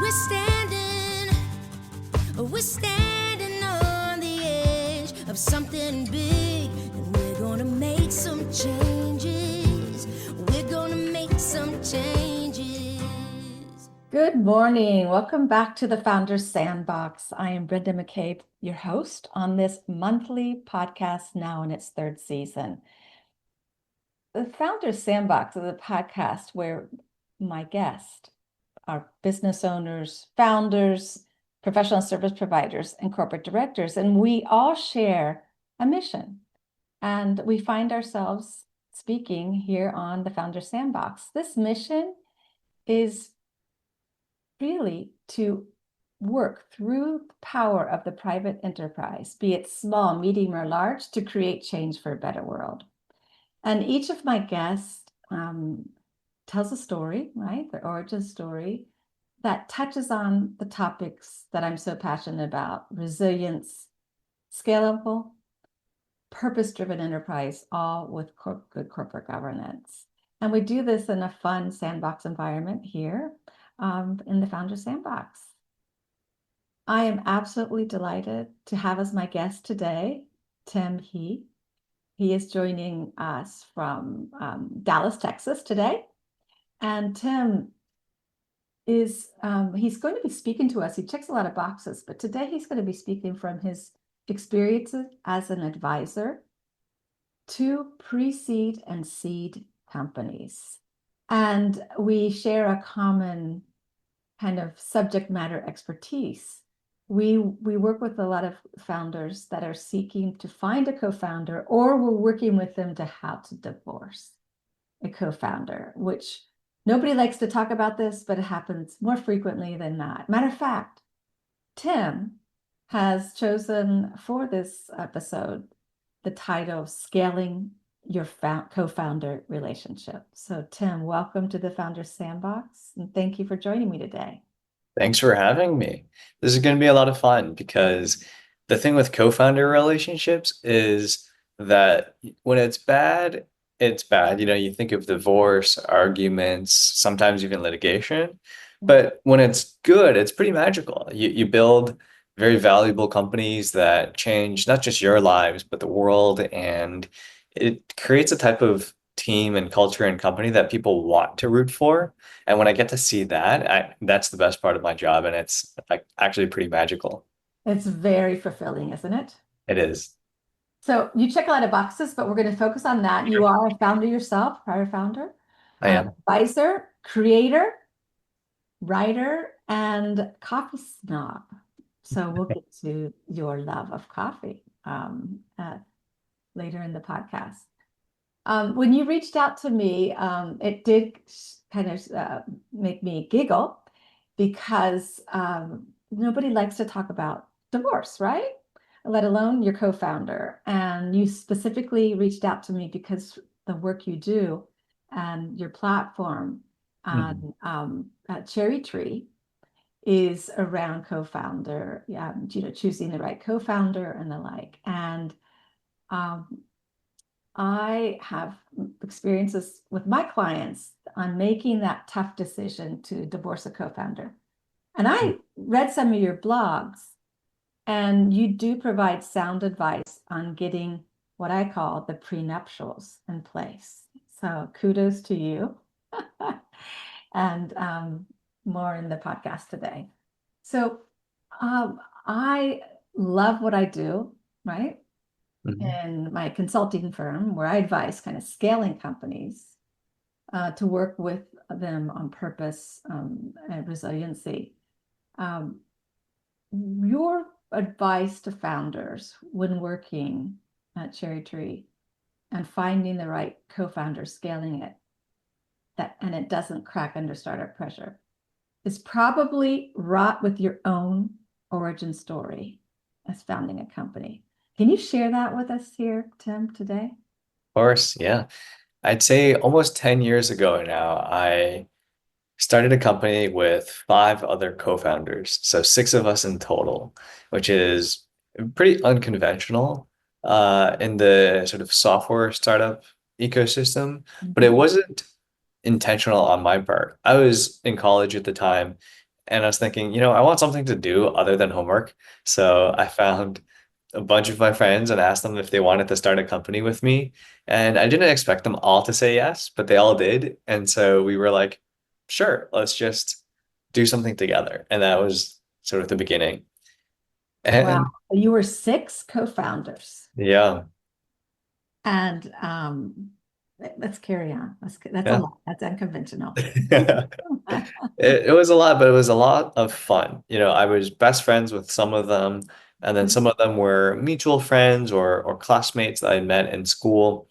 We're standing on the edge of something big, and we're gonna make some changes. We're gonna make some changes. Good morning. Welcome back to the Founders Sandbox. I am Brenda McCabe, your host on this monthly podcast, now in its third season. The Founders Sandbox is a podcast where my guests are business owners, founders, professional service providers, and corporate directors, and we all share a mission. And we find ourselves speaking here on the Founders Sandbox. This mission is really to work through the power of the private enterprise, be it small, medium, or large, to create change for a better world. And each of my guests tells a story, right? Their origin story that touches on the topics that I'm so passionate about: resilience, scalable, purpose-driven enterprise, all with good corporate governance. And we do this in a fun sandbox environment here in the Founders Sandbox. I am absolutely delighted to have as my guest today, Tim He. He is joining us from Dallas, Texas today. And Tim is, he's going to be speaking to us. He checks a lot of boxes, but today he's going to be speaking from his experiences as an advisor to pre-seed and seed companies. And we share a common kind of subject matter expertise. We work with a lot of founders that are seeking to find a co-founder, or we're working with them to how to divorce a co-founder, which nobody likes to talk about this, but it happens more frequently than not. Matter of fact, Tim has chosen for this episode the title of Scaling Your Co-Founder Relationship. So Tim, welcome to the Founders Sandbox, and thank you for joining me today. Thanks for having me. This is going to be a lot of fun because the thing with co-founder relationships is that when it's bad, it's bad. You know, you think of divorce, arguments, sometimes even litigation. But when it's good, it's pretty magical. You build very valuable companies that change not just your lives, but the world. And it creates a type of team and culture and company that people want to root for. And when I get to see that, that's the best part of my job. And it's like actually pretty magical. It's very fulfilling, isn't it? It is. So you check a lot of boxes, but we're going to focus on that. You are a founder yourself, prior founder, I am. advisor, creator, writer, and coffee snob. So we'll get to your love of coffee later in the podcast. When you reached out to me, it did kind of make me giggle because nobody likes to talk about divorce, right? Let alone your co-founder. And you specifically reached out to me because the work you do and your platform on Cherrytree is around co-founder, choosing the right co-founder and the like. And I have experiences with my clients on making that tough decision to divorce a co-founder. And I read some of your blogs, and you do provide sound advice on getting what I call the prenuptials in place. So kudos to you. And more in the podcast today. So I love what I do, right? In my consulting firm, where I advise kind of scaling companies to work with them on purpose and resiliency. Your advice to founders when working at Cherrytree and finding the right co-founder, scaling it, and it doesn't crack under startup pressure, is probably wrought with your own origin story as founding a company. Can you share that with us here, Tim, today? Of course, yeah. I'd say almost 10 years ago now, I started a company with 5 other co-founders, so 6 of us in total, which is pretty unconventional in the sort of software startup ecosystem, but it wasn't intentional on my part. I was in college at the time, and I was thinking, I want something to do other than homework. So I found a bunch of my friends and asked them if they wanted to start a company with me. And I didn't expect them all to say yes, but they all did. And so we were like, sure, let's just do something together. And that was sort of the beginning. Wow. And You were 6 co-founders. yeah, And let's carry on. That's a yeah. lot. That's unconventional. It was a lot, but it was a lot of fun. I was best friends with some of them, and then some of them were mutual friends or classmates that I met in school.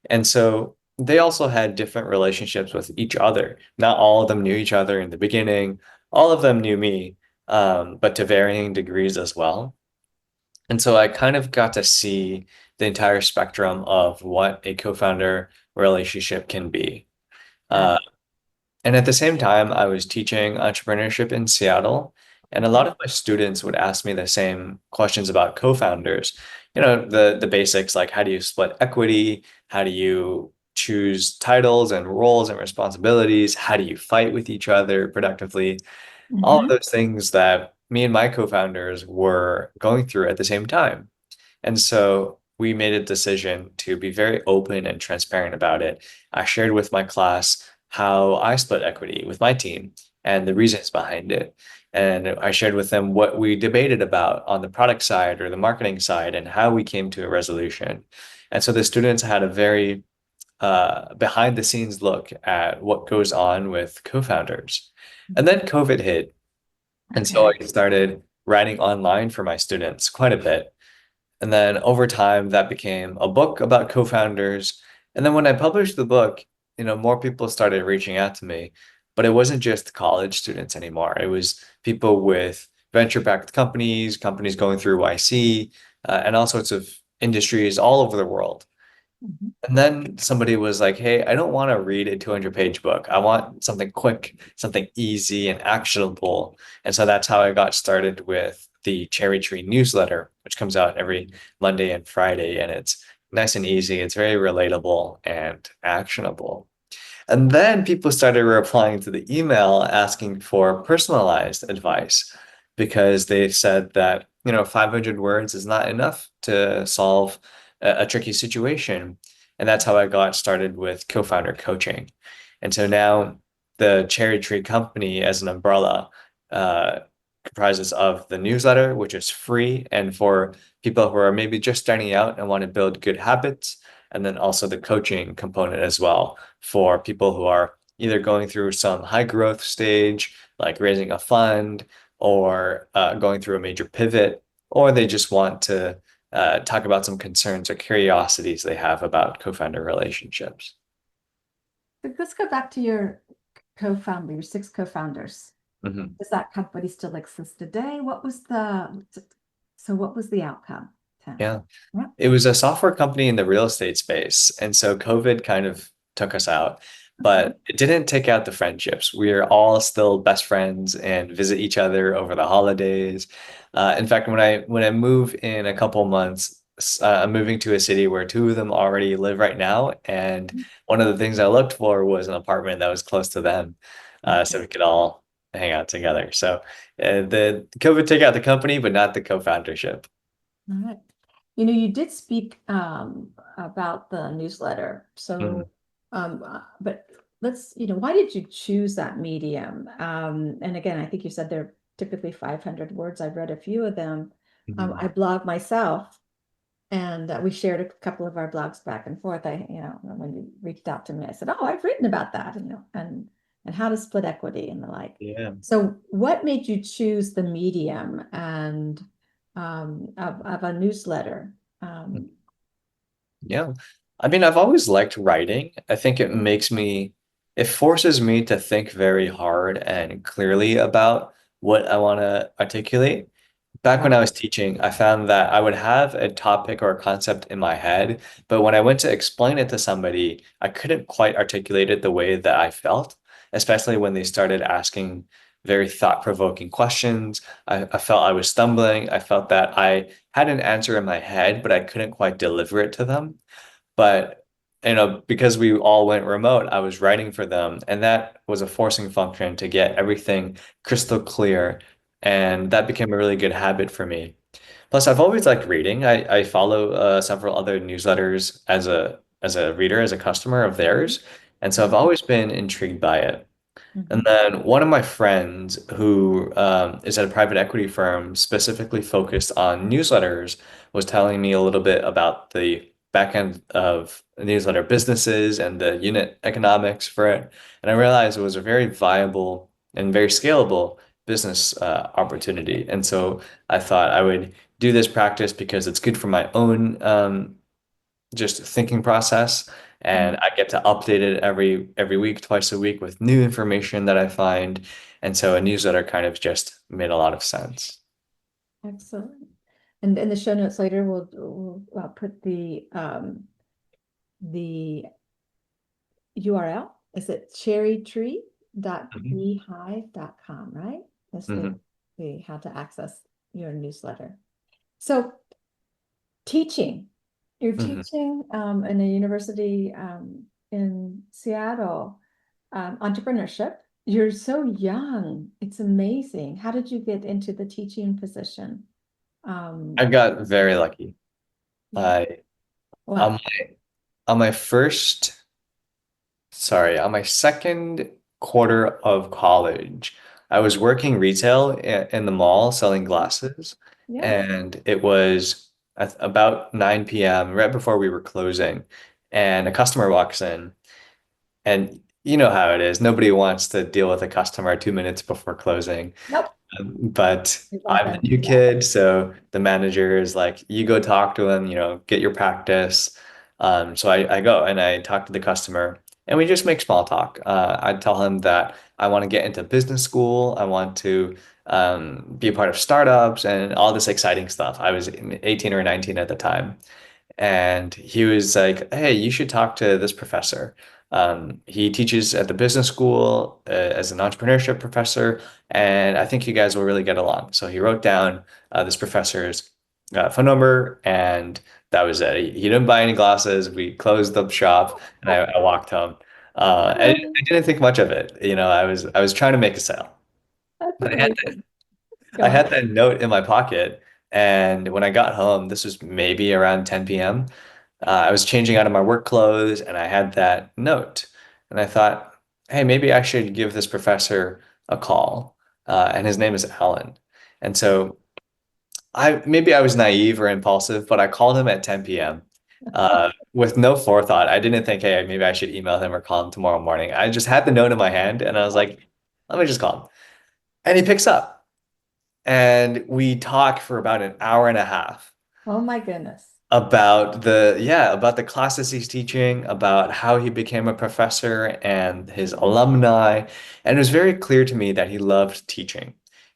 And so they also had different relationships with each other. Not all of them knew each other in the beginning. All of them knew me, but to varying degrees as well. And so I kind of got to see the entire spectrum of what a co-founder relationship can be. Uh, Uh, and at the same time, I was teaching entrepreneurship in Seattle, and a lot okay. of my students would ask me the same questions about co-founders. The basics like how do you split equity? How do you choose titles and roles and responsibilities? How do you fight with each other productively? All of Mhm. those things that me and my co-founders were going through at the same time. And so we made a decision to be very open and transparent about it. I shared with my class how I split equity with my team and the reasons behind it. And I shared with them what we debated about on the product side or the marketing side and how we came to a resolution. And so the students had a very behind the scenes look at what goes on with co-founders. And then COVID hit. And so Okay. I started writing online for my students quite a bit. And then over time, that became a book about co-founders. And then when I published the book, more people started reaching out to me. But it wasn't just college students anymore. It was people with venture-backed companies, companies going through YC, and all sorts of industries all over the world. Mhm. And then somebody was like, hey, I don't want to read a 200-page book. I want something quick, something easy and actionable. And so that's how I got started with the Cherrytree newsletter, which comes out every Monday and Friday. And it's nice and easy. It's very relatable and actionable. And then people started replying to the email asking for personalized advice because they said that, 500 words is not enough to solve a tricky situation. And that's how I got started with co-founder coaching. And so now the Cherry Tree company as an umbrella uh, comprises of the newsletter, which is free and for people who are maybe just starting out and want to build good habits, and then also the coaching component as well for people who are either going through some high growth stage, like raising a fund, or going through a major pivot, or they just want to talk about some concerns or curiosities they have about co-founder relationships. Let's go back to your co-founder, your 6 co-founders. Mhm. Does that company still exist today? What was the outcome, Tim? Yeah. Yeah. It was a software company in the real estate space. And so COVID kind of took us out, Okay. but it didn't take out the friendships. We're all still best friends and visit each other over the holidays. In fact, when I move in a couple months, I'm moving to a city where 2 of them already live right now. And one of the things I looked for was an apartment that was close to them, so we could all hang out together. So the COVID took out the company, but not the co-foundership. All right. You did speak about the newsletter. Mhm. But why did you choose that medium? And again, I think you said they're typically 500 words. I've read a few of them. Mhm. I blog myself, and we shared a couple of our blogs back and forth. When you reached out to me, I said, "Oh, I've written about that, and how to split equity and the like." Yeah. So, what made you choose the medium and of a newsletter? Um, Yeah. I mean, I've always liked writing. I think it forces me to think very hard and clearly about what I want to articulate. Back yeah. when I was teaching, I found that I would have a topic or a concept in my head, but when I went to explain it to somebody, I couldn't quite articulate it the way that I felt, especially when they started asking very thought-provoking questions. I felt I was stumbling. I felt that I had an answer in my head, but I couldn't quite deliver it to them. But because we all went remote, I was writing for them, and that was a forcing function to get everything crystal clear, and that became a really good habit for me. Plus, I've always liked reading. I follow several other newsletters as a reader, as a customer of theirs, and so I've always been intrigued by it. And Mhm. then one of my friends who is at a private equity firm specifically focused on newsletters was telling me a little bit about the back end of newsletter businesses and the unit economics for it. And I realized it was a very viable and very scalable business opportunity. And so I thought I would do this practice because it's good for my own just thinking process, and Mhm. I get to update it every week, twice a week with new information that I find. And so a newsletter kind of just made a lot of sense. Excellent. And in the show notes later, we'll put the URL. Is it Mhm. cherrytree.beehive.com, right? That's Mhm. the how to access your newsletter. So teaching, you're Mhm. teaching in a university in Seattle, entrepreneurship. You're so young. It's amazing. How did you get into the teaching position? I Um, got very lucky. yeah. I on Well, on my first, sorry, on my second quarter of college, I was working retail in the mall selling glasses, yeah. and it was at about 9 p.m., right before we were closing, and a customer walks in. And you know how it is. Nobody wants to deal with a customer 2 minutes before closing. Nope. But We want I'm them the to new do that. kid, so the manager is like, you go talk to him, get your practice. So I go and I talk to the customer, and we just make small talk. I tell him that I want to get into business school. I want to be a part of startups and all this exciting stuff. I was 18 or 19 at the time. And he was like, "Hey, you should talk to this professor. He teaches at the business school as an entrepreneurship professor, and I think you guys will really get along." So he wrote down this professor's phone number, and that was it. He didn't buy any glasses. We closed the shop, and I walked home. I didn't think much of it. I was trying to make a sale. That's But amazing. Go I on. had that note in my pocket, and when I got home, this was maybe around 10 p.m. I was changing out of my work clothes, and I had that note, and I thought, hey, maybe I should give this professor a call. And his name is Alan. And so I was naive or impulsive, but I called him at 10 p.m. With no forethought. I didn't think, hey, maybe I should email him or call him tomorrow morning. I just had the note in my hand, and I was like, let me just call him. And he picks up. And we talk for about an hour and a half Oh my goodness. about the classes he's teaching, about how he became a professor and his alumni. And it was very clear to me that he loved teaching.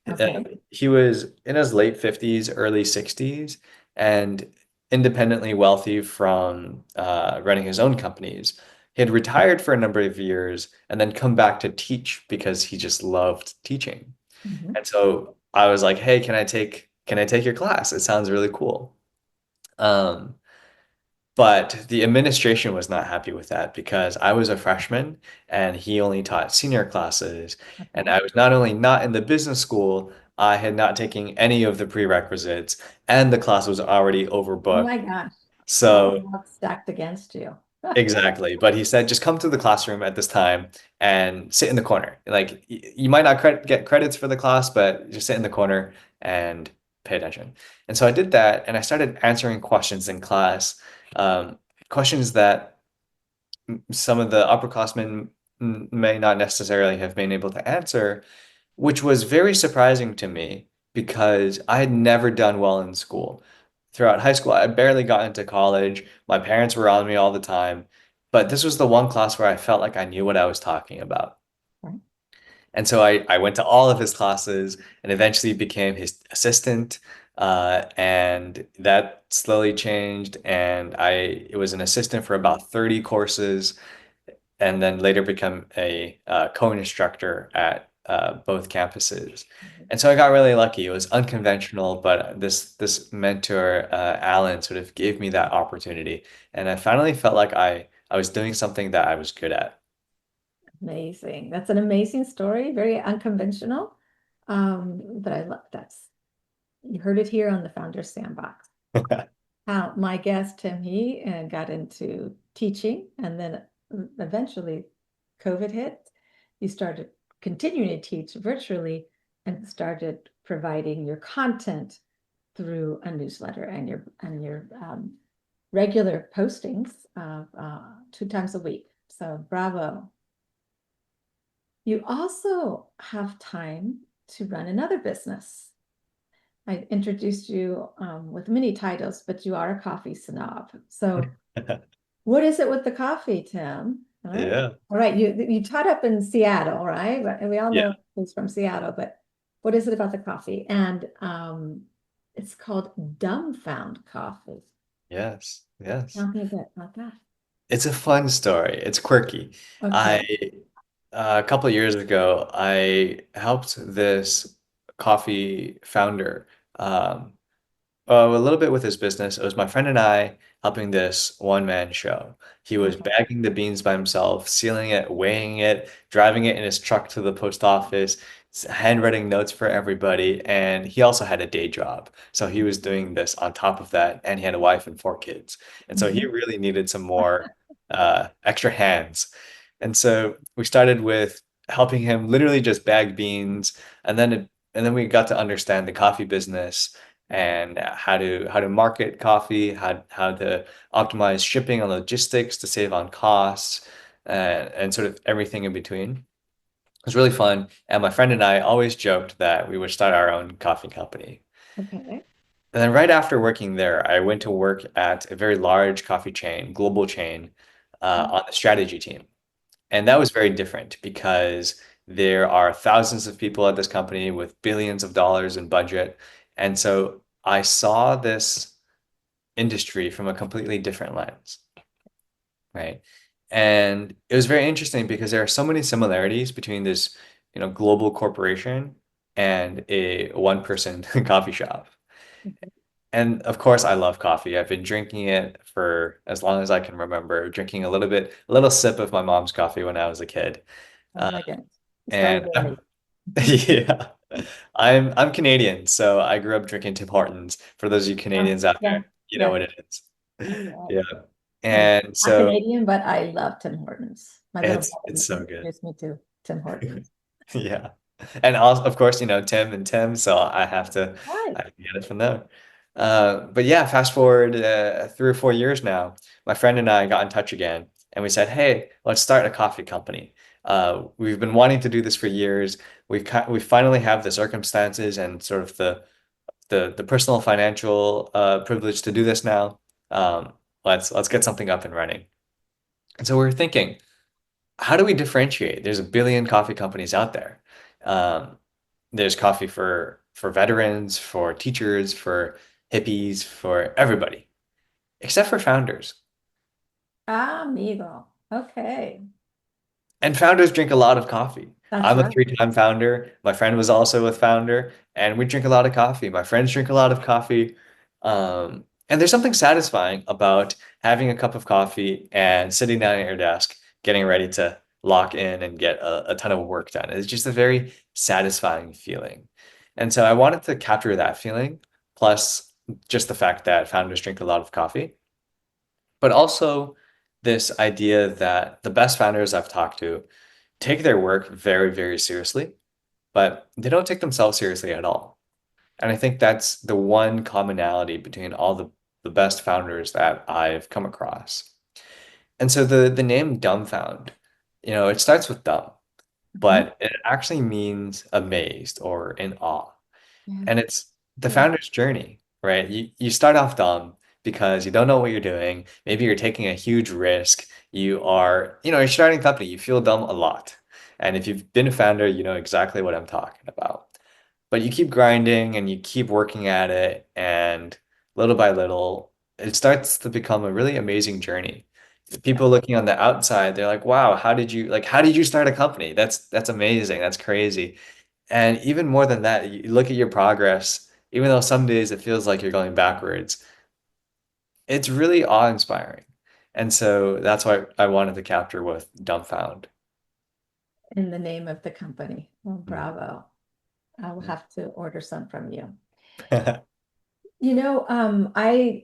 Uh, Okay. he was in his late 50s, early 60s, and independently wealthy from running his own companies. He had retired for a number of years and then come back to teach because he just loved teaching. Mhm. And so I was like, "Hey, can I take your class? It sounds really cool." Um, but the administration was not happy with that because I was a freshman and he only taught senior classes. And Okay. I was not only not in the business school, I had not taken any of the prerequisites, and the class was already Oh overbooked. my gosh. All So the odds stacked against you. exactly. But he said, just come to the classroom at this time and sit in the corner. Like you might not get credits for the class, but just sit in the corner and pay attention. And so I did that, and I started answering questions in class, um, questions that some of the upperclassmen may not necessarily have been able to answer, which was very surprising to me because I had never done well in school. Throughout high school, I barely got into college. My parents were on me all the time, but this was the one class where I felt like I knew what I was talking about. Right. And so I went to all of his classes and eventually became his assistant. And that slowly changed. And I was an assistant for about 30 courses, and then later become a co-instructor at both campuses. And so I got really lucky. It was unconventional, but this mentor, Alan, sort of gave me that opportunity, and I finally felt like I was doing something that I was good at. Amazing. That's an amazing story, very unconventional. But I love that's you heard it here on the Founders Sandbox. My guest, Tim, he got into teaching, and then eventually COVID hit. You started continuing to teach virtually and started providing your content through a newsletter and your regular postings 2 times a week. So bravo. You also have time to run another business. I introduced you with many titles, but you are a coffee snob. So what is it with the coffee, Tim? Yeah. All right. You taught up in Seattle, right? And we all Yeah. know who's from Seattle, but what is it about the coffee? And it's called Dumbfound Coffee. Yes. Yes. Tell me a bit about that. It's a fun story. It's quirky. I Okay. A couple of years ago, I helped this coffee founder um, a little bit with his business. It was my friend and I helping this one-man show. He was Okay. bagging the beans by himself, sealing it, weighing it, driving it in his truck to the post office, handwriting notes for everybody, and he also had a day job. So he was doing this on top of that, and he had a wife and 4 kids. And so he Mhm. really needed some more extra hands. And so we started with helping him literally just bag beans, and then we got to understand the coffee business and how to market coffee, how to optimize shipping and logistics to save on costs, and sort of everything in between. It was really fun, and my friend and I always joked that we would start our own coffee company. Okay. And then right after working there, I went to work at a very large coffee chain, global chain, on the strategy team. And that was very different because there are thousands of people at this company with billions of dollars in budget. And so I saw this industry from a completely different lens, right? And it was very interesting because there are so many similarities between this, global corporation and a one-person coffee shop. Okay. And of course, I love coffee. I've been drinking it for as long as I can remember, drinking a little sip of my mom's coffee when I was a kid. Oh Uh, my goodness. and Strawberry. yeah, I'm Canadian, so I grew up drinking Tim Hortons. For those of you Canadians out Yeah. there, you know Yeah. what it is. That's right. Yeah. I'm And not so Canadian, but I love Tim Hortons. My little it's brother so good. introduced me to Tim Hortons. Yeah. And also, of course, Tim and Tim, so Right. I have to get it from them. But yeah, fast forward 3 or 4 years now, my friend and I got in touch again, and we said, "Hey, let's start a coffee company." We've been wanting to do this for years. We finally have the circumstances and sort of the personal financial privilege to do this now. Let's get something up and running. And so we were thinking, how do we differentiate? There's a billion coffee companies out there. Um, there's coffee for veterans, for teachers, for hippies, for everybody, except for founders. Ah, amigo. Okay. And founders drink a lot of coffee. That's I'm a right. three-time founder. My friend was also a founder, and we drink a lot of coffee. My friends drink a lot of coffee. And there's something satisfying about having a cup of coffee and sitting down at your desk, getting ready to lock in and get a ton of work done. It's just a very satisfying feeling. And so I wanted to capture that feeling, plus just the fact that founders drink a lot of coffee, but also this idea that the best founders I've talked to take their work very, very seriously, but they don't take themselves seriously at all. And I think that's the one commonality between all the best founders that I've come across. And so the name dumbfound, it starts with dumb, Mhm. but it actually means amazed or in awe. Yeah. And it's the Yeah. founder's journey, right? You start off dumb because you don't know what you're doing. Maybe you're taking a huge risk. You're starting a company, you feel dumb a lot. And if you've been a founder, you know exactly what I'm talking about. But you keep grinding and you keep working at it, and little by little, it starts to become a really amazing journey. People looking on the outside, they're like, "Wow, how did you start a company? That's amazing. That's crazy." And even more than that, you look at your progress, even though some days it feels like you're going backwards, it's really awe-inspiring. And so that's why I wanted to capture with dumbfound. In the name of the company. Well, bravo. I will have to order some from you. I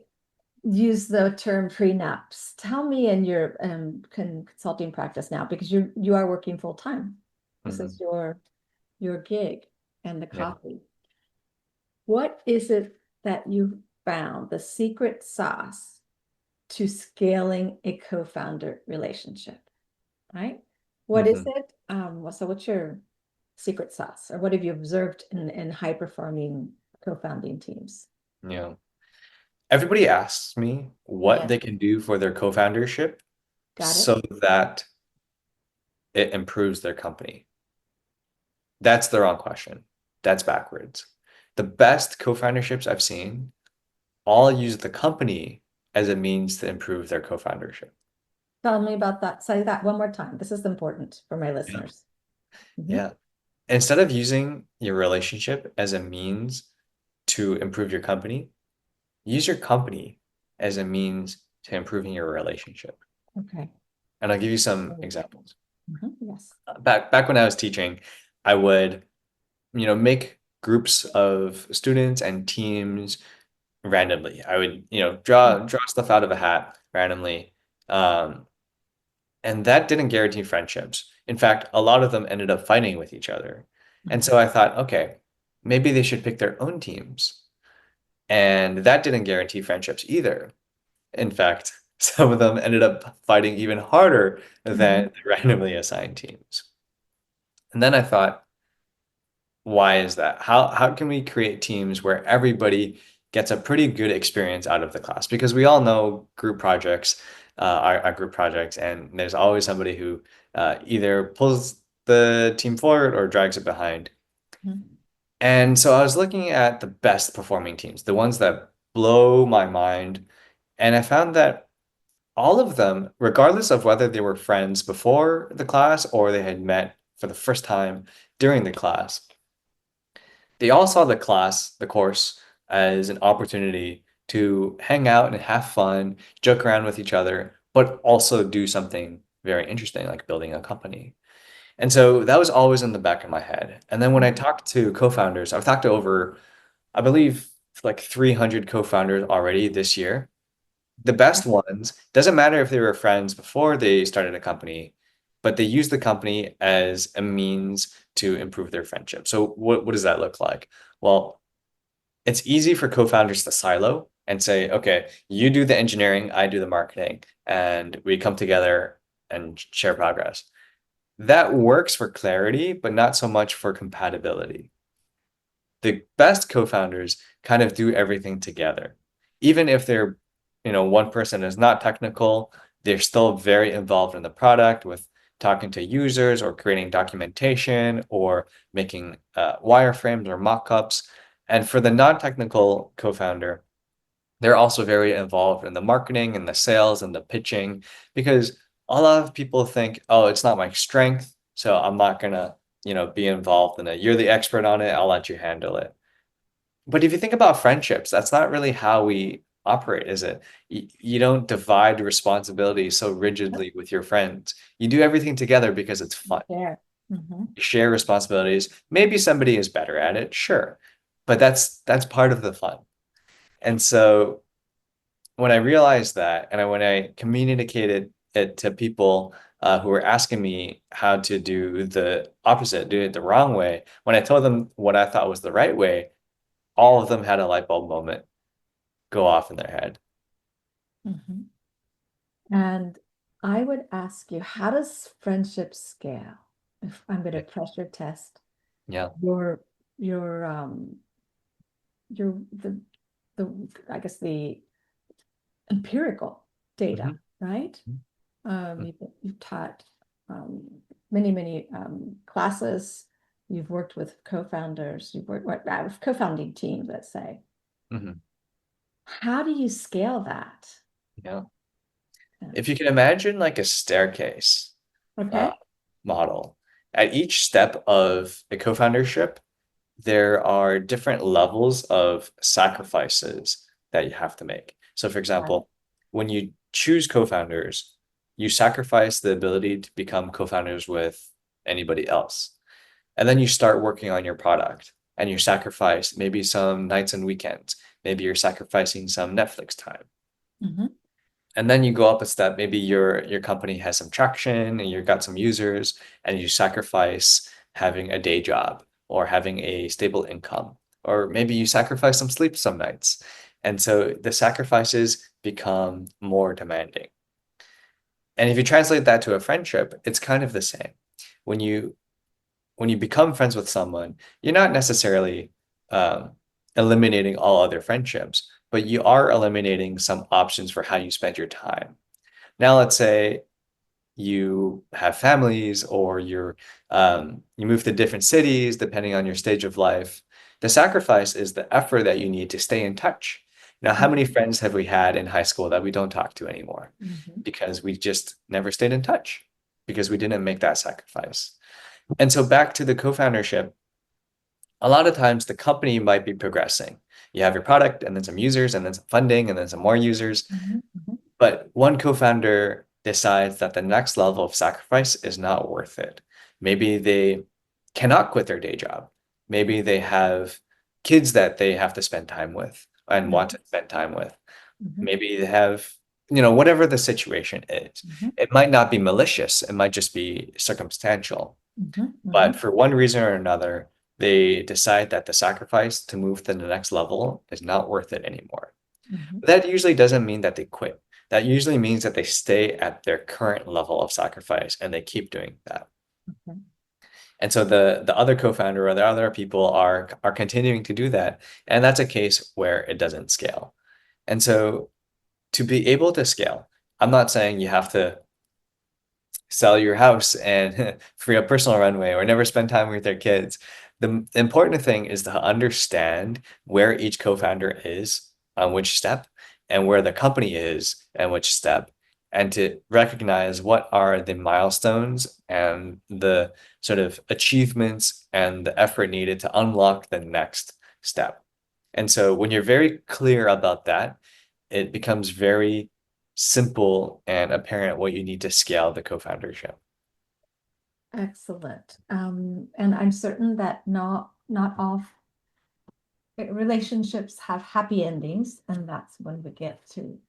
use the term prenups. Tell me in your consulting practice now, because you are working full time. This is your gig and the Yeah. coffee. What is it that you found the secret sauce to scaling a co-founder relationship? Right? What is it? So what's your secret sauce, or what have you observed in high performing co-founding teams? Yeah. Everybody asks me what Yeah, they can do for their co-foundership got it. so that it improves their company. That's the wrong question. That's backwards. The best co-founderships I've seen all use the company as a means to improve their co-foundership. Tell me about that. Say that one more time. This is important for my Yeah. listeners. Yeah. Instead of using your relationship as a means to improve your company, use your company as a means to improving your relationship. Okay. And I'll give you some examples. Yes. Back when I was teaching, I would, make groups of students and teams randomly. I would, draw stuff out of a hat randomly. Um, and that didn't guarantee friendships. In fact, a lot of them ended up fighting with each other. And so I thought, okay, maybe they should pick their own teams. And that didn't guarantee friendships either. In fact, some of them ended up fighting even harder than the randomly assigned teams. And then I thought, why is that? How can we create teams where everybody gets a pretty good experience out of the class? Because we all know group projects are group projects, and there's always somebody who either pulls the team forward or drags it behind. And so I was looking at the best performing teams, the ones that blow my mind, and I found that all of them, regardless of whether they were friends before the class or they had met for the first time during the class, they all saw the course, as an opportunity to hang out and have fun, joke around with each other, but also do something very interesting, like building a company. And so that was always in the back of my head. And then when I talked to co-founders, I've talked to over, I believe, like 300 co-founders already this year. The best ones, doesn't matter if they were friends before they started a company, but they use the company as a means to improve their friendship. So what does that look like? Well, it's easy for co-founders to silo and say, okay, you do the engineering, I do the marketing, and we come together and share progress. That works for clarity, but not so much for compatibility. The best co-founders kind of do everything together. Even if they're, one person is not technical, they're still very involved in the product with talking to users or creating documentation or making wireframes or mock-ups. And for the non-technical co-founder, they're also very involved in the marketing and the sales and the pitching, because a lot of people think, oh, it's not my strength, so I'm not gonna, be involved in it. You're the expert on it, I'll let you handle it. But if you think about friendships, that's not really how we operate, is it? You don't divide responsibility so rigidly with your friends. You do everything together because it's fun. Yeah. You share responsibilities. Maybe somebody is better at it, sure, but that's part of the fun. And so when I realized that, and when I communicated it to people who were asking me how to do the opposite, do it the wrong way, when I told them what I thought was the right way, all of them had a light bulb moment go off in their head. And I would ask you, how does friendship scale? If I'm going to pressure test Yeah. your your the I guess the empirical data, right? You've taught many classes. You've worked with co-founders. You've worked with co-founding teams, let's say. How do you scale that? Yeah. If you can imagine like a staircase Okay. model, at each step of a co-foundership, there are different levels of sacrifices that you have to make. So, for example, when you choose co-founders, you sacrifice the ability to become co-founders with anybody else. And then you start working on your product and you sacrifice maybe some nights and weekends. Maybe you're sacrificing some Netflix time. Mhm. And then you go up a step. Maybe your company has some traction and you've got some users, and you sacrifice having a day job or having a stable income. Or maybe you sacrifice some sleep some nights. And so the sacrifices become more demanding. And if you translate that to a friendship, it's kind of the same. When you become friends with someone, you're not necessarily um, eliminating all other friendships, but you are eliminating some options for how you spend your time. Now, let's say you have families or you move to different cities depending on your stage of life. The sacrifice is the effort that you need to stay in touch. Now, how many friends have we had in high school that we don't talk to anymore Mhm. because we just never stayed in touch because we didn't make that sacrifice? And so back to the co-foundership, a lot of times the company might be progressing. You have your product and then some users and then some funding and then some more users. Mhm. Mhm. But one co-founder decides that the next level of sacrifice is not worth it. Maybe they cannot quit their day job. Maybe they have kids that they have to spend time with and want to spend time with. Mhm. Maybe they have, whatever the situation is. Mhm. It might not be malicious, it might just be circumstantial. Mhm. But Mhm. for one reason or another, they decide that the sacrifice to move to the next level is not worth it anymore. Mhm. That usually doesn't mean that they quit. That usually means that they stay at their current level of sacrifice and they keep doing that. Okay. And so the other co-founder or the other people are continuing to do that. And that's a case where it doesn't scale. And so to be able to scale, I'm not saying you have to sell your house and free up personal runway or never spend time with their kids. The important thing is to understand where each co-founder is on which step and where the company is and which step, and to recognize what are the milestones and the sort of achievements and the effort needed to unlock the next step. And so when you're very clear about that, it becomes very simple and apparent what you need to scale the co-foundership. Excellent. And I'm certain that not all relationships have happy endings, and that's when we get to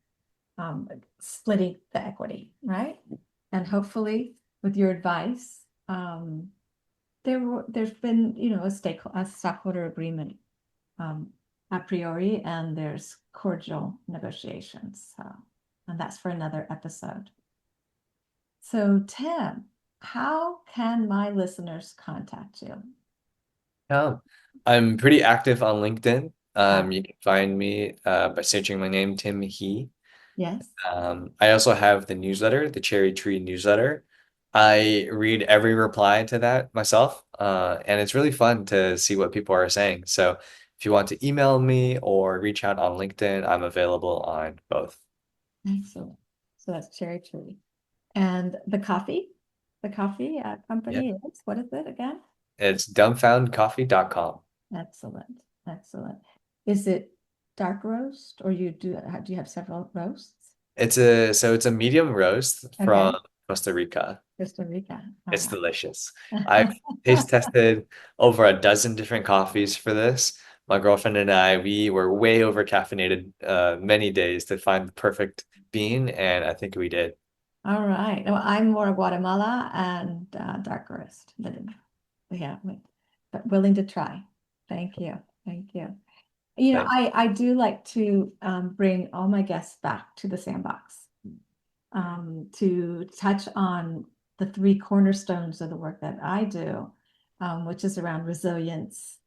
splitting the equity, right? And hopefully, with your advice, there's been a stockholder agreement um, a priori, and there's cordial negotiations. And that's for another episode. So, Tim, how can my listeners contact you? Yeah, I'm pretty active on LinkedIn. Uh, You can find me by searching my name, Tim He. yes. I also have the newsletter, the Cherrytree newsletter. I read every reply to that myself, and it's really fun to see what people are saying. So if you want to email me or reach out on LinkedIn, I'm available on both. Excellent. So that's Cherrytree. And the coffee Yeah, company is, what is it again? it's dumbfoundcoffee.com. Excellent. Excellent. Is it dark roast, or do you have several roasts? It's a medium roast Okay. from Costa Rica. Costa Rica. All It's right. delicious. I've taste tested over a dozen different coffees for this. My girlfriend and I, we were way over caffeinated many days to find the perfect bean, and I think we did. All right. Well, I'm more Guatemala and dark roast, but willing to try. Thank you. Thank you. Thanks. I do like to bring all my guests back to the sandbox to touch on the three cornerstones of the work that I do, which is around resilience,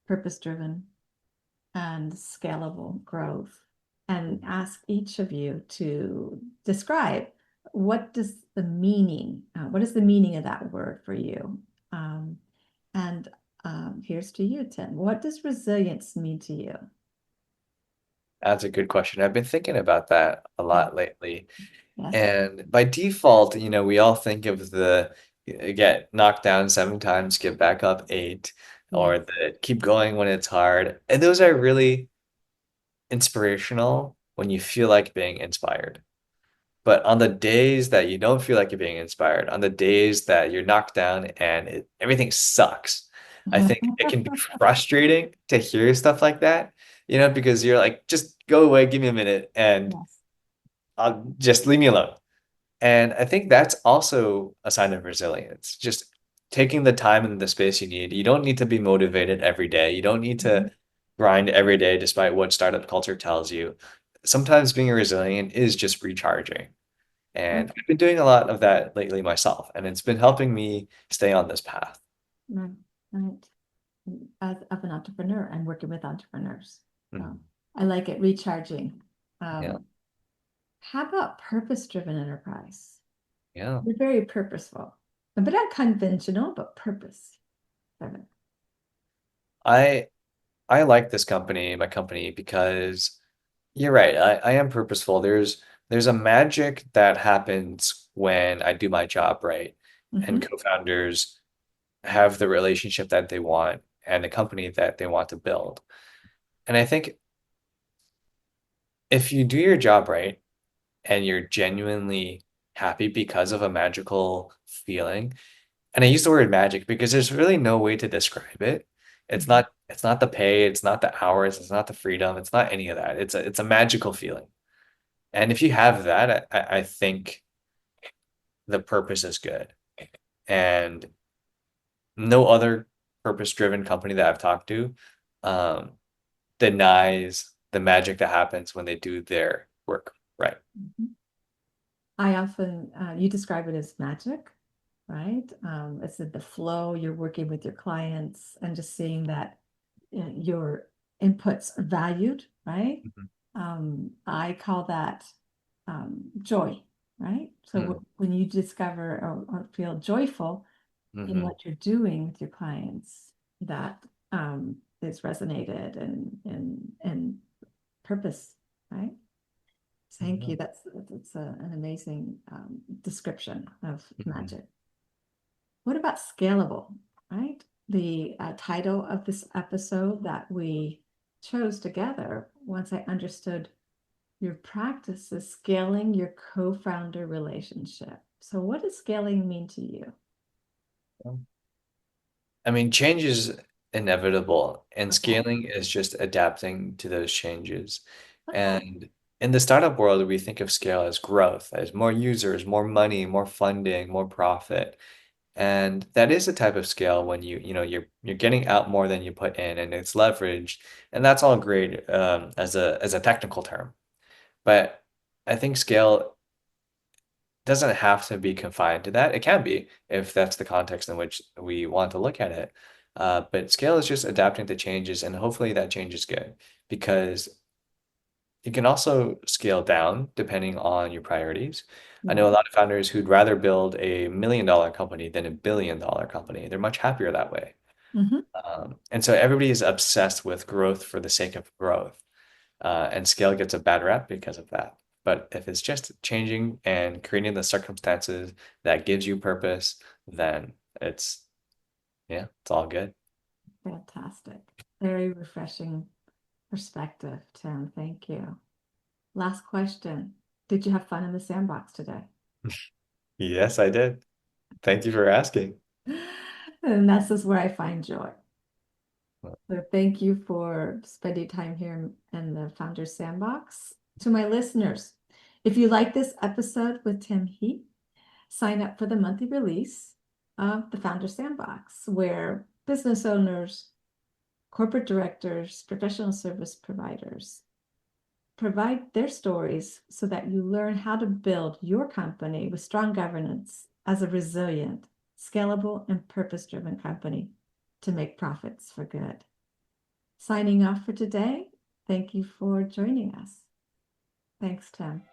purpose-driven, and scalable growth, and ask each of you to describe what is the meaning of that word for you? And here's to you, Tim. What does resilience mean to you? That's a good question. I've been thinking about that a Yeah. lot lately. Yes. And by default, we all think of the get knocked down 7 times, get back up eight, or Yes. the keep going when it's hard. And those are really inspirational when you feel like being inspired. But on the days that you don't feel like you're being inspired, on the days that you're knocked down and everything sucks, I think it can be frustrating to hear stuff like that, because you're like, just go away, give me a minute, and Yes. I'll just leave me alone. And I think that's also a sign of resilience. Just taking the time and the space you need. You don't need to be motivated every day. You don't need to grind every day despite what startup culture tells you. Sometimes being resilient is just recharging. And I've been doing a lot of that lately myself, and it's been helping me stay on this path. Right, right. As of an entrepreneur and working with entrepreneurs. Mhm. I like it, recharging. Yeah. How about purpose-driven enterprise? Yeah. They're very purposeful, a bit unconventional, but purpose-driven. I I like this company, my company, because you're right. I am purposeful. There's a magic that happens when I do my job right, and Mhm. co-founders have the relationship that they want and the company that they want to build. And I think if you do your job right and you're genuinely happy because of a magical feeling, and I use the word magic because there's really no way to describe it. It's not the pay, it's not the hours, it's not the freedom, it's not any of that. It's a magical feeling. And if you have that, I think the purpose is good. And no other purpose-driven company that I've talked to um, denies the magic that happens when they do their work right. Mhm. I often, you describe it as magic, right? It's the flow, you're working with your clients and just seeing that your inputs are valued, right? Mhm. I call that joy, right? So Mm. when you discover or feel joyful in Mhm. what you're doing with your clients, that is resonated and purpose, right? Thank you. Yeah. That's an amazing description of Mhm. magic. What about scalable, right? The title of this episode that we chose together, once I understood your practice, is scaling your co-founder relationship. So what does scaling mean to you? I mean, change is inevitable, and Okay. scaling is just adapting to those changes. Okay. And in the startup world, we think of scale as growth, as more users, more money, more funding, more profit. And that is a type of scale when you're getting out more than you put in, and it's leveraged, and that's all great as a technical term. But I think scale doesn't have to be confined to that. It can be if that's the context in which we want to look at it. But scale is just adapting to changes, and hopefully that change is good because you can also scale down depending on your priorities. I know a Yeah. lot of founders who'd rather build a $1 million company than a $1 billion company. They're much happier that way. Hmm. And so everybody is obsessed with growth for the sake of growth. And scale gets a bad rep because of that. But if it's just changing and creating the circumstances that gives you purpose, then it's all good. Fantastic. Very refreshing perspective, Tim. Thank you. Last question. Did you have fun in the sandbox today? Yes, I did. Thank you for asking. And that's just where I find joy. So thank you for spending time here in the Founders Sandbox. To my listeners, if you like this episode with Tim Heath, sign up for the monthly release of the Founder Sandbox, where business owners, corporate directors, professional service providers provide their stories so that you learn how to build your company with strong governance as a resilient, scalable, and purpose-driven company to make profits for good. Signing off for today. Thank you for joining us. Thanks, Tim.